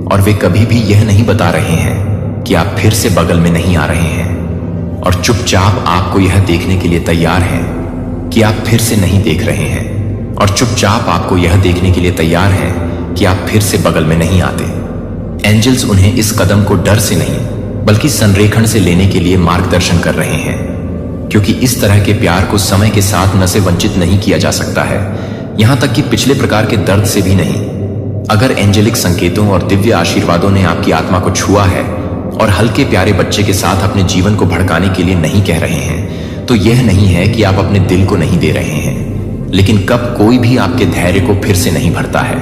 S1: और वे कभी भी यह नहीं बता रहे हैं कि आप फिर से बगल में नहीं आ रहे हैं, और चुपचाप आपको यह देखने के लिए तैयार हैं कि आप फिर से नहीं देख रहे हैं, और चुपचाप आपको यह देखने के लिए तैयार हैं कि आप फिर से बगल में नहीं आते। एंजल्स उन्हें इस कदम को डर से नहीं बल्कि संरेखण से लेने के लिए मार्गदर्शन कर रहे हैं, क्योंकि इस तरह के प्यार को समय के साथ न से वंचित नहीं किया जा सकता है, यहां तक कि पिछले प्रकार के दर्द से भी नहीं। अगर एंजेलिक संकेतों और दिव्य आशीर्वादों ने आपकी आत्मा को छुआ है और हल्के प्यारे बच्चे के साथ अपने जीवन को भड़काने के लिए नहीं कह रहे हैं, तो यह नहीं है कि आप अपने दिल को नहीं दे रहे हैं, लेकिन कब कोई भी आपके धैर्य को फिर से नहीं भरता है।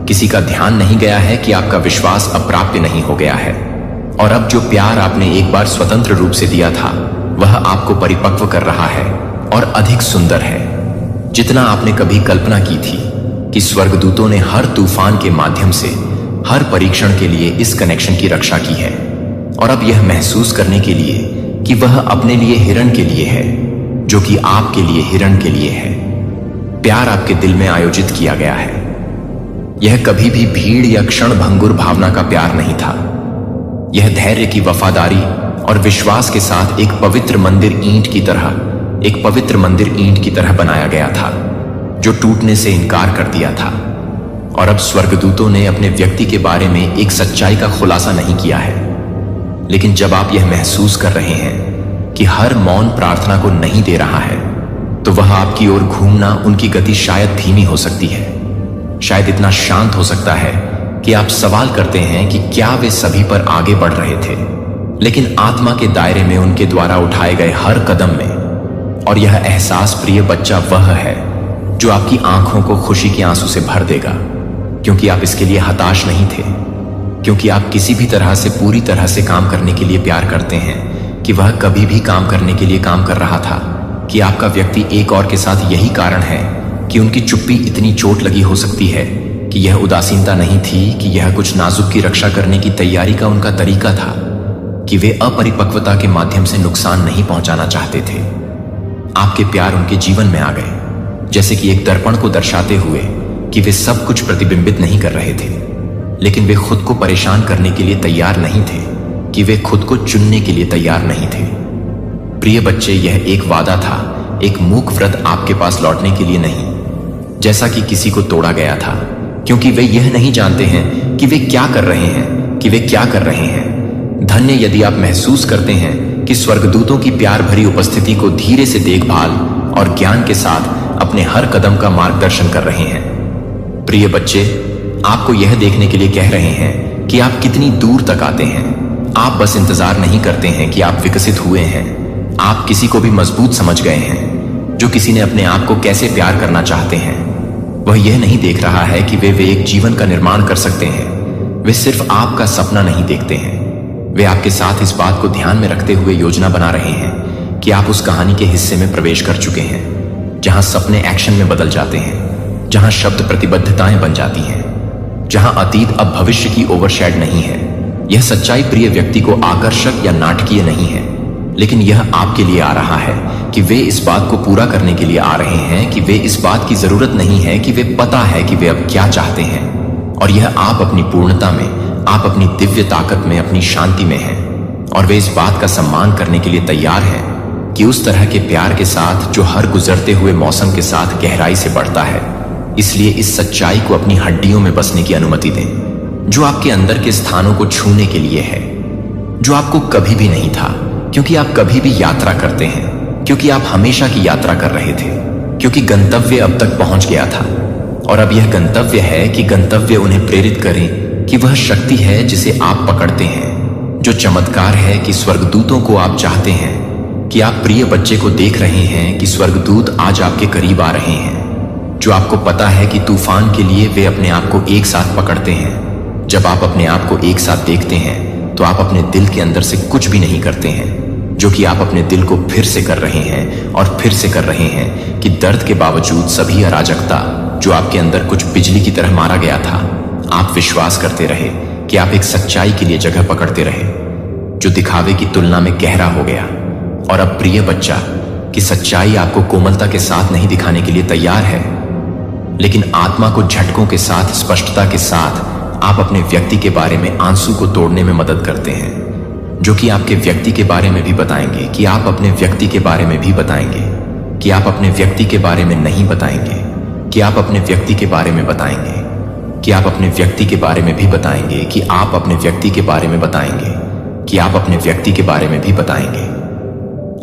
S1: किसी का ध्यान नहीं गया है कि आपका विश्वास अप्राप्य नहीं हो गया है, और अब जो प्यार आपने एक बार स्वतंत्र रूप से दिया था वह आपको परिपक्व कर रहा है और अधिक सुंदर है, जितना आपने कभी कल्पना की थी कि स्वर्गदूतों ने हर तूफान के माध्यम से हर परीक्षण के लिए इस कनेक्शन की रक्षा की है। और अब यह महसूस करने के लिए कि वह अपने लिए हिरण के लिए है जो कि आपके लिए हिरण के लिए है। प्यार आपके दिल में आयोजित किया गया है। यह कभी भी भीड़ या क्षण भंगुर भावना का प्यार नहीं था। यह धैर्य की वफादारी और विश्वास के साथ एक पवित्र मंदिर ईंट की तरह बनाया गया था जो टूटने से इनकार कर दिया था। और अब स्वर्गदूतों ने अपने व्यक्ति के बारे में एक सच्चाई का खुलासा नहीं किया है, लेकिन जब आप यह महसूस कर रहे हैं कि हर मौन प्रार्थना को नहीं दे रहा है, तो वह आपकी ओर घूमना उनकी गति शायद धीमी हो सकती है, शायद इतना शांत हो सकता है कि आप सवाल करते हैं कि क्या वे सभी पर आगे बढ़ रहे थे, लेकिन आत्मा के दायरे में उनके द्वारा उठाए गए हर कदम में। और यह एहसास प्रिय बच्चा वह है जो आपकी आंखों को खुशी के आंसू से भर देगा, क्योंकि आप इसके लिए हताश नहीं थे, क्योंकि आप किसी भी तरह से पूरी तरह से काम करने के लिए प्यार करते हैं कि वह कभी भी काम करने के लिए काम कर रहा था, कि आपका व्यक्ति एक और के साथ यही कारण है कि उनकी चुप्पी इतनी चोट लगी हो सकती है कि यह उदासीनता नहीं थी, कि यह कुछ नाजुक की रक्षा करने की तैयारी का उनका तरीका था, कि वे अपरिपक्वता के माध्यम से नुकसान नहीं पहुंचाना चाहते थे। आपके प्यार उनके जीवन में आ गए, जैसे कि एक दर्पण को दर्शाते हुए कि वे सब कुछ प्रतिबिंबित नहीं कर रहे थे, लेकिन वे खुद को परेशान करने के लिए तैयार नहीं थे, कि वे खुद को चुनने के लिए तैयार नहीं थे। प्रिय बच्चे, यह एक वादा था, एक मूक व्रत आपके पास लौटने के लिए नहीं, जैसा कि किसी को तोड़ा गया था, क्योंकि वे यह नहीं जानते हैं कि वे क्या कर रहे हैं। धन्य यदि आप महसूस करते हैं कि स्वर्गदूतों की प्यार भरी उपस्थिति को धीरे से देखभाल और ज्ञान के साथ अपने हर कदम का मार्गदर्शन कर रहे हैं। प्रिय बच्चे, आपको यह देखने के लिए कह रहे हैं कि आप कितनी दूर तक आते हैं। आप बस इंतजार नहीं करते हैं कि आप विकसित हुए हैं, आप किसी को भी मजबूत समझ गए हैं। जो किसी ने अपने आप को कैसे प्यार करना चाहते हैं, वह यह नहीं देख रहा है कि वे एक जीवन का निर्माण कर सकते हैं। वे सिर्फ आपका सपना नहीं देखते हैं, वे आपके साथ इस बात को ध्यान में रखते हुए योजना बना रहे हैं कि आप उस कहानी के हिस्से में प्रवेश कर चुके हैं, जहां सपने एक्शन में बदल जाते हैं, जहां शब्द प्रतिबद्धताएं बन जाती हैं, जहां अतीत अब भविष्य की ओवरशैड नहीं है। यह सच्चाई प्रिय व्यक्ति को आकर्षक या नाटकीय नहीं है, लेकिन यह आपके लिए आ रहा है कि वे इस बात को पूरा करने के लिए आ रहे हैं कि वे इस बात की जरूरत नहीं है कि वे पता है कि वे अब क्या चाहते हैं, और यह आप अपनी पूर्णता में, आप अपनी दिव्य ताकत में, अपनी शांति में हैं। और वे इस बात का सम्मान करने के लिए तैयार हैं कि उस तरह के प्यार के साथ जो हर गुजरते हुए मौसम के साथ गहराई से बढ़ता है। इसलिए इस सच्चाई को अपनी हड्डियों में बसने की अनुमति दें, जो आपके अंदर के स्थानों को छूने के लिए है, जो आपको कभी भी नहीं था, क्योंकि आप कभी भी यात्रा करते हैं, क्योंकि आप हमेशा की यात्रा कर रहे थे, क्योंकि गंतव्य अब तक पहुंच गया था। और अब यह गंतव्य है कि गंतव्य उन्हें प्रेरित करें कि वह शक्ति है जिसे आप पकड़ते हैं, जो चमत्कार है कि स्वर्गदूतों को आप चाहते हैं, कि आप प्रिय बच्चे को देख रहे हैं कि स्वर्गदूत आज आपके करीब आ रहे हैं, जो आपको पता है कि तूफान के लिए वे अपने आप को एक साथ पकड़ते हैं। जब आप अपने आप को एक साथ देखते हैं तो आप अपने दिल के अंदर से कुछ भी नहीं करते हैं, जो कि आप अपने दिल को फिर से कर रहे हैं और फिर से कर रहे हैं कि दर्द के बावजूद सभी अराजकता जो आपके अंदर कुछ बिजली की तरह मारा गया था, आप विश्वास करते रहे कि आप एक सच्चाई के लिए जगह पकड़ते रहे, जो दिखावे की तुलना में गहरा हो गया। और अब प्रिय बच्चा, कि सच्चाई आपको कोमलता के साथ नहीं दिखाने के लिए तैयार है, लेकिन आत्मा को झटकों के साथ, स्पष्टता के साथ आप अपने व्यक्ति के बारे में आंसू को तोड़ने में मदद करते हैं, जो कि आपके व्यक्ति के बारे में भी बताएंगे, कि आप अपने व्यक्ति के बारे में भी बताएंगे, कि आप अपने व्यक्ति के बारे में नहीं बताएंगे, कि आप अपने व्यक्ति के बारे में बताएंगे, कि आप अपने व्यक्ति के बारे में भी बताएंगे, कि आप अपने व्यक्ति के बारे में बताएंगे, कि आप अपने व्यक्ति के बारे में भी बताएंगे।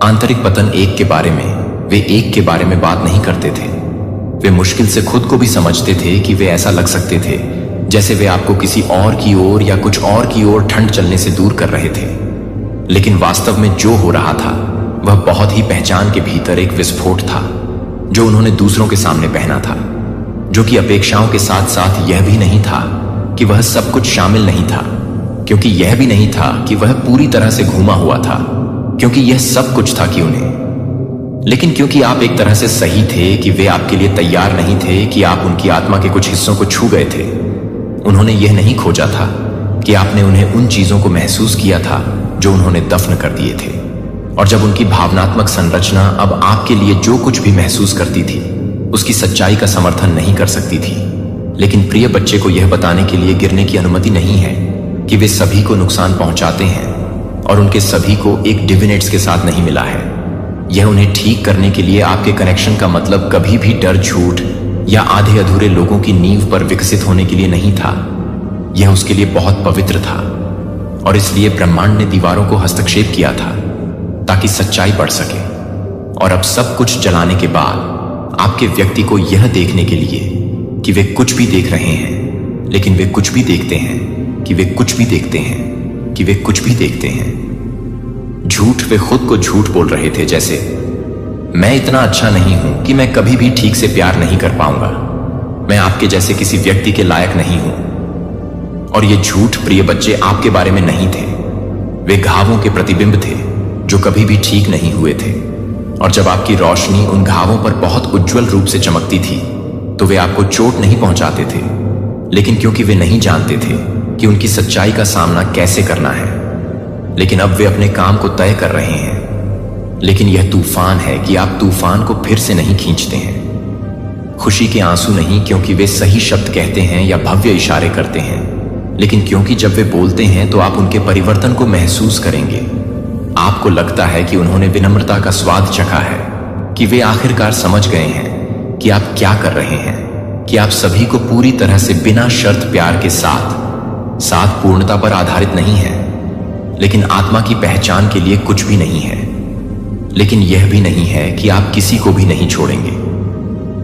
S1: आंतरिक पतन एक के बारे में, वे एक के बारे में बात नहीं करते थे। वे मुश्किल से खुद को भी समझते थे कि वे ऐसा लग सकते थे जैसे वे आपको किसी और की ओर या कुछ और की ओर ठंड चलने से दूर कर रहे थे। लेकिन वास्तव में जो हो रहा था वह बहुत ही पहचान के भीतर एक विस्फोट था, जो उन्होंने दूसरों के सामने पहना था, जो कि अपेक्षाओं के साथ साथ यह भी नहीं था कि वह सब कुछ शामिल नहीं था, क्योंकि यह भी नहीं था कि वह पूरी तरह से घूमा हुआ था, क्योंकि यह सब कुछ था कि उन्हें, लेकिन क्योंकि आप एक तरह से सही थे कि वे आपके लिए तैयार नहीं थे कि आप उनकी आत्मा के कुछ हिस्सों को छू गए थे। उन्होंने यह नहीं खोजा था कि आपने उन्हें उन चीजों को महसूस किया था जो उन्होंने दफन कर दिए थे। और जब उनकी भावनात्मक संरचना अब आपके लिए जो कुछ भी महसूस करती थी उसकी सच्चाई का समर्थन नहीं कर सकती थी। लेकिन प्रिय बच्चे को यह बताने के लिए गिरने की अनुमति नहीं है कि वे सभी को नुकसान पहुंचाते हैं और उनके सभी को एक डिविनेट्स के साथ नहीं मिला है। यह उन्हें ठीक करने के लिए आपके कनेक्शन का मतलब कभी भी डर, झूठ या आधे अधूरे लोगों की नींव पर विकसित होने के लिए नहीं था। यह उसके लिए बहुत पवित्र था और इसलिए ब्रह्मांड ने दीवारों को हस्तक्षेप किया था ताकि सच्चाई बढ़ सके। और अब सब कुछ जलाने के बाद आपके व्यक्ति को यह देखने के लिए कि वे कुछ भी देख रहे हैं, लेकिन वे कुछ भी देखते हैं, कि वे कुछ भी देखते हैं, कि वे कुछ भी देखते हैं। झूठ, वे खुद को झूठ बोल रहे थे, जैसे मैं इतना अच्छा नहीं हूं कि मैं कभी भी ठीक से प्यार नहीं कर पाऊंगा, मैं आपके जैसे किसी व्यक्ति के लायक नहीं हूं। और ये झूठ प्रिय बच्चे आपके बारे में नहीं थे, वे घावों के प्रतिबिंब थे जो कभी भी ठीक नहीं हुए थे। और जब आपकी रोशनी उन घावों पर बहुत उज्जवल रूप से चमकती थी तो वे आपको चोट नहीं पहुंचाते थे, लेकिन क्योंकि वे नहीं जानते थे कि उनकी सच्चाई का सामना कैसे करना है। लेकिन अब वे अपने काम को तय कर रहे हैं। लेकिन यह तूफान है कि आप तूफान को फिर से नहीं खींचते हैं। खुशी के आंसू नहीं क्योंकि वे सही शब्द कहते हैं या भव्य इशारे करते हैं, लेकिन क्योंकि जब वे बोलते हैं तो आप उनके परिवर्तन को महसूस करेंगे। आपको लगता है कि उन्होंने विनम्रता का स्वाद चखा है, कि वे आखिरकार समझ गए हैं कि आप क्या कर रहे हैं, कि आप सभी को पूरी तरह से बिना शर्त प्यार के साथ पूर्णता पर आधारित नहीं है, लेकिन आत्मा की पहचान के लिए कुछ भी नहीं है। लेकिन यह भी नहीं है कि आप किसी को भी नहीं छोड़ेंगे।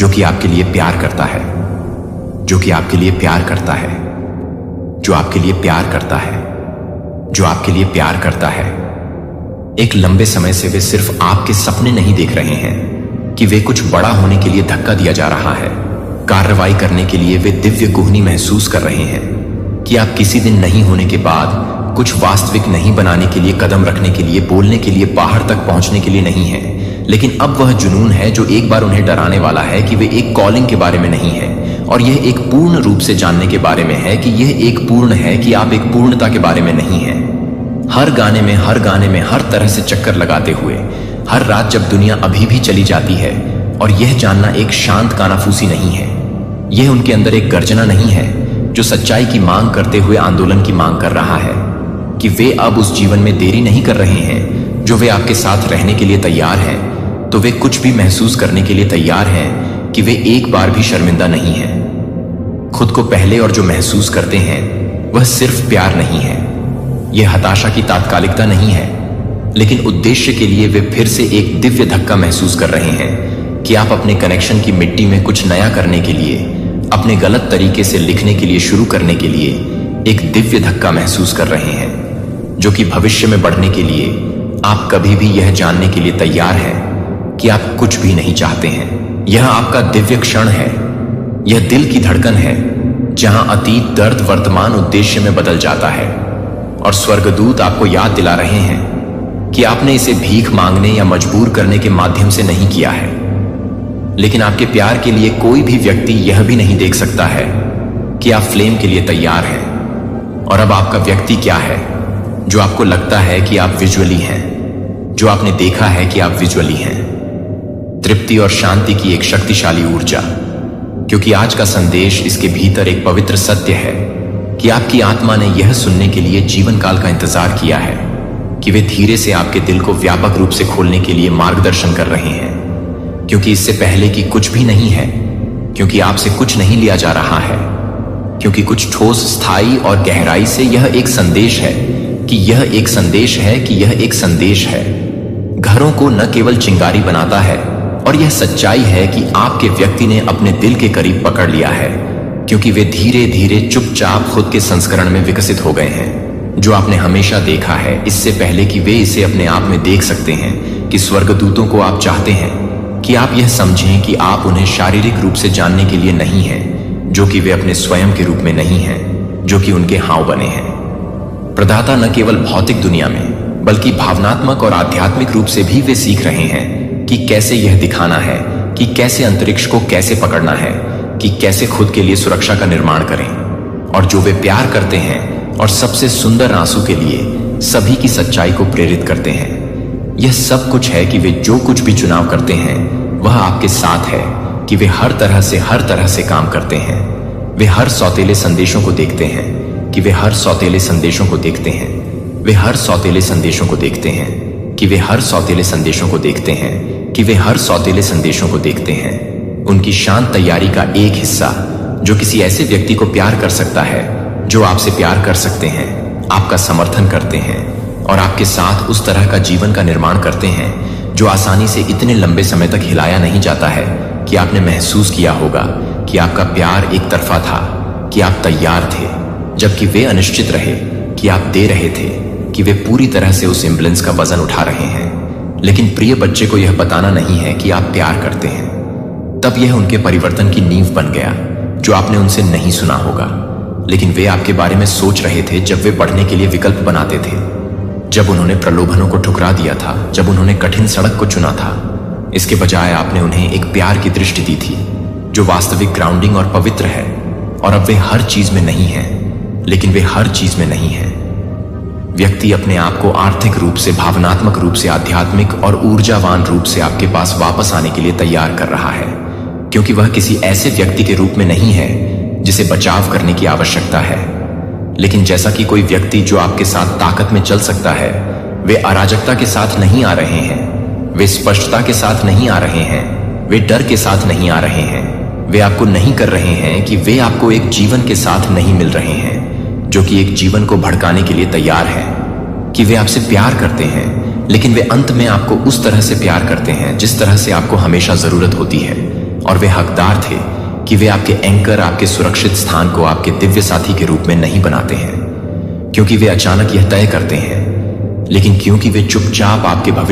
S1: जो कि आपके लिए प्यार करता है, जो कि आपके लिए प्यार करता है, जो आपके लिए प्यार करता है, जो आपके लिए प्यार करता है। एक लंबे समय से वे सिर्फ आपके सपने नहीं देख रहे हैं कि वे कुछ बड़ा होने के लिए धक्का दिया जा रहा है। कार्रवाई करने के लिए वे दिव्य कुहनी महसूस कर रहे हैं कि आप किसी दिन नहीं होने के बाद कुछ वास्तविक नहीं बनाने के लिए, कदम रखने के लिए, बोलने के लिए, बाहर तक पहुंचने के लिए नहीं है। लेकिन अब वह जुनून है जो एक बार उन्हें डराने वाला है कि वे एक कॉलिंग के बारे में नहीं है, और यह एक पूर्ण रूप से जानने के बारे में है कि यह एक पूर्ण है, कि आप एक पूर्णता के बारे में नहीं है। हर गाने में हर तरह से चक्कर लगाते हुए, हर रात जब दुनिया अभी भी चली जाती है, और यह जानना एक शांत कानाफूसी नहीं है, यह उनके अंदर एक गर्जना नहीं है जो सच्चाई की मांग करते हुए आंदोलन की मांग कर रहा है, कि वे अब उस जीवन में देरी नहीं कर रहे हैं जो वे आपके साथ रहने के लिए तैयार हैं, तो वे कुछ भी महसूस करने के लिए तैयार हैं कि वे एक बार भी शर्मिंदा नहीं हैं। खुद को पहले और जो महसूस करते हैं वह सिर्फ प्यार नहीं है, यह हताशा की तात्कालिकता नहीं है, लेकिन उद्देश्य के लिए वे फिर से एक दिव्य धक्का महसूस कर रहे हैं कि आप अपने कनेक्शन की मिट्टी में कुछ नया करने के लिए, अपने गलत तरीके से लिखने के लिए शुरू करने के लिए एक दिव्य धक्का महसूस कर रहे हैं, जो कि भविष्य में बढ़ने के लिए आप कभी भी यह जानने के लिए तैयार हैं कि आप कुछ भी नहीं चाहते हैं। यह आपका दिव्य क्षण है, यह दिल की धड़कन है जहां अतीत दर्द वर्तमान उद्देश्य में बदल जाता है, और स्वर्गदूत आपको याद दिला रहे हैं कि आपने इसे भीख मांगने या मजबूर करने के माध्यम से नहीं किया है। लेकिन आपके प्यार के लिए कोई भी व्यक्ति यह भी नहीं देख सकता है कि आप फ्लेम के लिए तैयार हैं। और अब आपका व्यक्ति क्या है जो आपको लगता है कि आप विजुअली हैं, जो आपने देखा है कि आप विजुअली हैं। तृप्ति और शांति की एक शक्तिशाली ऊर्जा, क्योंकि आज का संदेश इसके भीतर एक पवित्र सत्य है कि आपकी आत्मा ने यह सुनने के लिए जीवन काल का इंतजार किया है कि वे धीरे से आपके दिल को व्यापक रूप से खोलने के लिए मार्गदर्शन कर रहे हैं, क्योंकि इससे पहले कि कुछ भी नहीं है, क्योंकि आपसे कुछ नहीं लिया जा रहा है, क्योंकि कुछ ठोस, स्थायी और गहराई से यह एक संदेश है कि यह एक संदेश है कि यह एक संदेश है। घरों को न केवल चिंगारी बनाता है, और यह सच्चाई है कि आपके व्यक्ति ने अपने दिल के करीब पकड़ लिया है, क्योंकि वे धीरे धीरे चुपचाप खुद के संस्करण में विकसित हो गए हैं, जो आपने हमेशा देखा है इससे पहले कि वे इसे अपने आप में देख सकते हैं। कि स्वर्गदूतों को आप चाहते हैं कि आप यह समझें कि आप उन्हें शारीरिक रूप से जानने के लिए नहीं हैं, जो कि वे अपने स्वयं के रूप में नहीं हैं, जो कि उनके हाव बने हैं। प्रदाता न केवल भौतिक दुनिया में बल्कि भावनात्मक और आध्यात्मिक रूप से भी वे सीख रहे हैं कि कैसे यह दिखाना है, कि कैसे अंतरिक्ष को कैसे पकड़ना है, कि कैसे खुद के लिए सुरक्षा का निर्माण करें। और जो वे प्यार करते हैं और सबसे सुंदर आंसू के लिए सभी की सच्चाई को प्रेरित करते हैं। यह सब कुछ है कि वे जो कुछ भी चुनाव करते हैं वह आपके साथ है, कि वे हर तरह से काम करते हैं। वे हर सौतेले संदेशों को देखते हैं, कि वे हर सौतेले संदेशों को देखते हैं, वे हर सौतेले संदेशों को देखते हैं, कि वे हर सौतेले संदेशों को देखते हैं, कि वे हर सौतेले संदेशों को देखते हैं। उनकी शांत तैयारी का एक हिस्सा जो किसी ऐसे व्यक्ति को प्यार कर सकता है, जो आपसे प्यार कर सकते हैं, आपका समर्थन करते हैं और आपके साथ उस तरह का जीवन का निर्माण करते हैं जो आसानी से इतने लंबे समय तक हिलाया नहीं जाता है कि आपने महसूस किया होगा कि आपका प्यार एक तरफा था, कि आप तैयार थे जबकि वे अनिश्चित रहे, कि आप दे रहे थे कि वे पूरी तरह से उस एम्बुलेंस का वजन उठा रहे हैं। लेकिन प्रिय बच्चे को यह बताना नहीं है कि आप प्यार करते हैं। तब यह उनके परिवर्तन की नींव बन गया जो आपने उनसे नहीं सुना होगा, लेकिन वे आपके बारे में सोच रहे थे जब वे बढ़ने के लिए विकल्प बनाते थे, जब उन्होंने प्रलोभनों को ठुकरा दिया था, जब उन्होंने कठिन सड़क को चुना था। इसके बजाय आपने उन्हें एक प्यार की दृष्टि दी थी जो वास्तविक ग्राउंडिंग और पवित्र है। और अब वे हर चीज में नहीं हैं, लेकिन वे हर चीज में नहीं हैं। व्यक्ति अपने आप को आर्थिक रूप से, भावनात्मक रूप से, आध्यात्मिक और ऊर्जावान रूप से आपके पास वापस आने के लिए तैयार कर रहा है, क्योंकि वह किसी ऐसे व्यक्ति के रूप में नहीं है जिसे बचाव करने की आवश्यकता है, लेकिन जैसा कि कोई व्यक्ति जो आपके साथ ताकत में चल सकता है। वे अराजकता के साथ नहीं आ रहे हैं, वे स्पष्टता के साथ नहीं आ रहे हैं, वे डर के साथ नहीं आ रहे हैं। वे आपको नहीं कर रहे हैं कि वे आपको एक जीवन के साथ नहीं मिल रहे हैं जो कि एक जीवन को भड़काने के लिए तैयार है, कि वे आपसे प्यार करते हैं, लेकिन वे अंत में आपको उस तरह से प्यार करते हैं जिस तरह से आपको हमेशा जरूरत होती है, और वे हकदार थे कि वे आपके एंकर, आपके सुरक्षित स्थान को आपके दिव्य साथी के रूप में नहीं बनाते हैं क्योंकि वे अचानक यह तय करते हैं, लेकिन क्योंकि वे चुपचाप आपके भविष्य